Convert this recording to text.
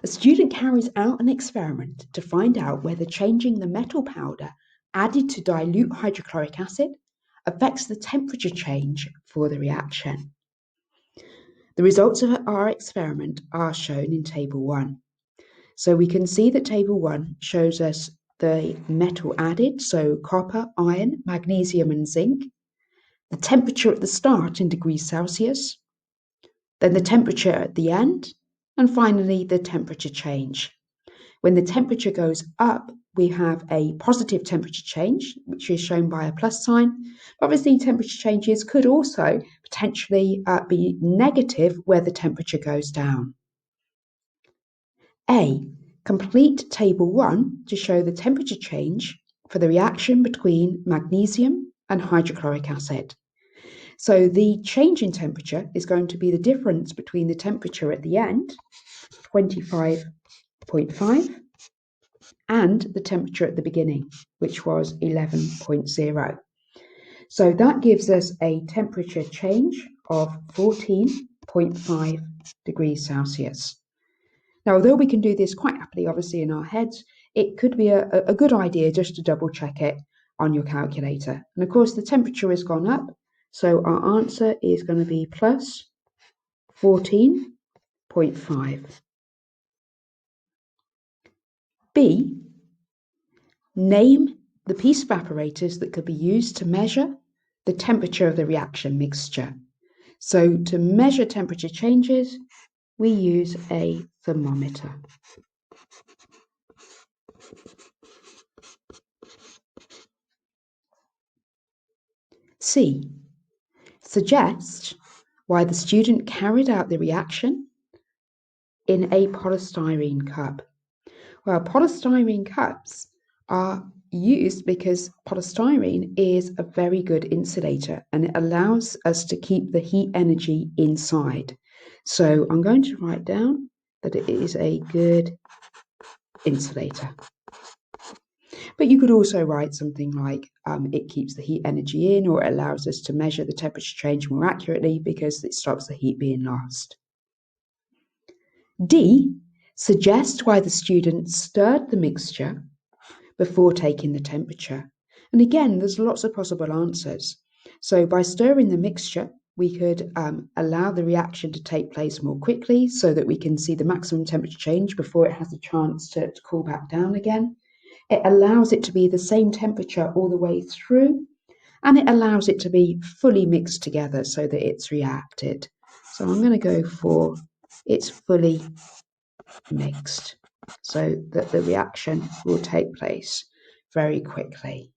A student carries out an experiment to find out whether changing the metal powder added to dilute hydrochloric acid affects the temperature change for the reaction. The results of our experiment are shown in Table 1. So we can see that Table 1 shows us the metal added, so copper, iron, magnesium and zinc, the temperature at the start in degrees Celsius, then the temperature at the end, and finally the temperature change. When the temperature goes up, we have a positive temperature change, which is shown by a plus sign. Obviously, temperature changes could also potentially be negative where the temperature goes down. A. Complete Table 1 to show the temperature change for the reaction between magnesium and hydrochloric acid. So the change in temperature is going to be the difference between the temperature at the end, 25.5, and the temperature at the beginning, which was 11.0. So that gives us a temperature change of 14.5 degrees Celsius. Now, although we can do this quite happily, obviously, in our heads, it could be a good idea just to double check it on your calculator. And of course, the temperature has gone up, so our answer is going to be plus 14.5. B, name the piece of apparatus that could be used to measure the temperature of the reaction mixture. So to measure temperature changes, we use a thermometer. C, suggest why the student carried out the reaction in a polystyrene cup. Well, polystyrene cups are used because polystyrene is a very good insulator and it allows us to keep the heat energy inside. So I'm going to write down that it is a good insulator. But you could also write something like it keeps the heat energy in, or it allows us to measure the temperature change more accurately because it stops the heat being lost. D, suggest why the student stirred the mixture before taking the temperature. And again, there's lots of possible answers. So by stirring the mixture, we could allow the reaction to take place more quickly so that we can see the maximum temperature change before it has a chance to cool back down again. It allows it to be the same temperature all the way through, and it allows it to be fully mixed together so that it's reacted. So I'm going to go for it's fully mixed so that the reaction will take place very quickly.